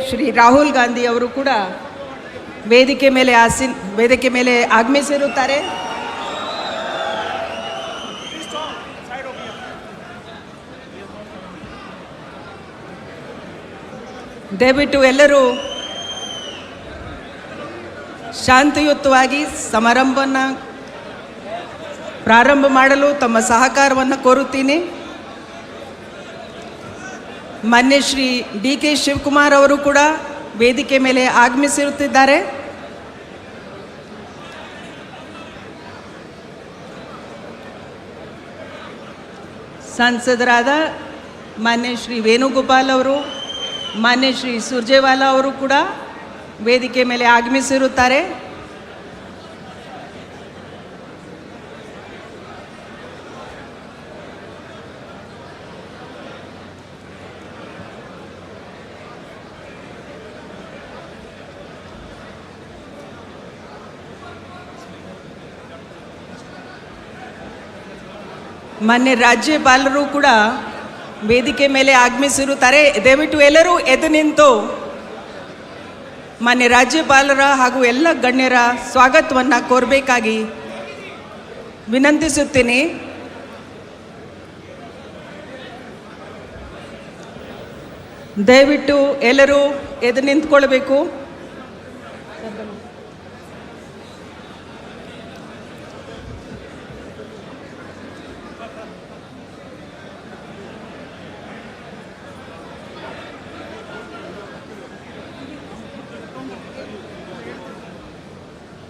ಶ್ರೀ ರಾಹುಲ್ ಗಾಂಧಿ ಅವರು ಕೂಡ ವೇದಿಕೆ ಮೇಲೆ ಆಗಮಿಸಿರುತ್ತಾರೆ. ದಯವಿಟ್ಟು ಎಲ್ಲರೂ ಶಾಂತಿಯುತವಾಗಿ ಸಮಾರಂಭವನ್ನು ಪ್ರಾರಂಭ ಮಾಡಲು ತಮ್ಮ ಸಹಕಾರವನ್ನು ಕೋರುತ್ತೀನಿ. ಮಾನ್ಯ ಶ್ರೀ ಡಿ ಕೆ ಶಿವಕುಮಾರ್ ಅವರು ಕೂಡ ವೇದಿಕೆ ಮೇಲೆ ಆಗಮಿಸಿರುತ್ತಿದ್ದಾರೆ. ಸಂಸದರಾದ ಮಾನ್ಯ ಶ್ರೀ ವೇಣುಗೋಪಾಲ್ ಅವರು, ಮಾನ್ಯ ಶ್ರೀ ಸುರ್ಜೇವಾಲಾ ಅವರು ಕೂಡ ವೇದಿಕೆ ಮೇಲೆ ಆಗಮಿಸಿರುತ್ತಾರೆ. ಮಾನ್ಯ ರಾಜ್ಯಪಾಲರು ಕೂಡ ವೇದಿಕೆ ಮೇಲೆ ಆಗಮಿಸಿರುತ್ತಾರೆ. ದಯವಿಟ್ಟು ಎಲ್ಲರೂ ಎದ್ದು ನಿಂತು ಮಾನ್ಯ ರಾಜ್ಯಪಾಲರ ಹಾಗೂ ಎಲ್ಲ ಗಣ್ಯರ ಸ್ವಾಗತವನ್ನು ಕೋರಬೇಕಾಗಿ ವಿನಂತಿಸುತ್ತೇನೆ. ದಯವಿಟ್ಟು ಎಲ್ಲರೂ ಎದ್ದು ನಿಂತ್ಕೊಳ್ಬೇಕು.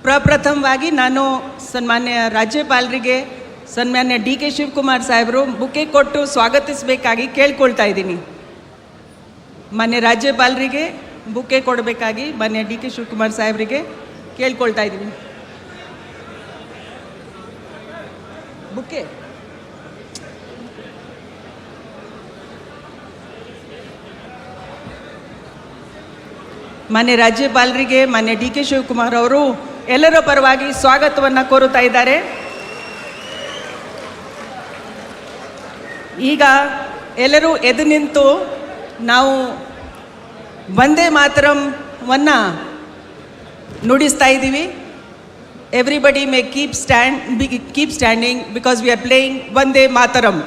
ಪ್ರಪ್ರಥಮವಾಗಿ ನಾನು ಸನ್ಮಾನ್ಯ ರಾಜ್ಯಪಾಲರಿಗೆ, ಸನ್ಮಾನ್ಯ ಡಿ ಕೆ ಶಿವಕುಮಾರ್ ಸಾಹೇಬರು ಬುಕ್ಕೆ ಕೊಟ್ಟು ಸ್ವಾಗತಿಸಬೇಕಾಗಿ ಕೇಳ್ಕೊಳ್ತಾ ಇದ್ದೀನಿ. ಮಾನ್ಯ ರಾಜ್ಯಪಾಲರಿಗೆ ಬುಕ್ಕೆ ಕೊಡಬೇಕಾಗಿ ಮಾನ್ಯ ಡಿ ಕೆ ಶಿವಕುಮಾರ್ ಸಾಹೇಬರಿಗೆ ಕೇಳ್ಕೊಳ್ತಾ ಇದ್ದೀನಿ. ಬುಕ್ಕೆ ಮಾನ್ಯ ರಾಜ್ಯಪಾಲರಿಗೆ ಮಾನ್ಯ ಡಿ ಕೆ ಶಿವಕುಮಾರ್ ಅವರು ಎಲ್ಲರ ಪರವಾಗಿ ಸ್ವಾಗತವನ್ನು ಕೋರುತ್ತಾ ಇದ್ದಾರೆ. ಈಗ ಎಲ್ಲರೂ ಎದ್ದು ನಿಂತು ನಾವು ವಂದೇ ಮಾತರಂವನ್ನು ನುಡಿಸ್ತಾ ಇದ್ದೀವಿ. Everybody May keep standing because we are playing Vande Mataram.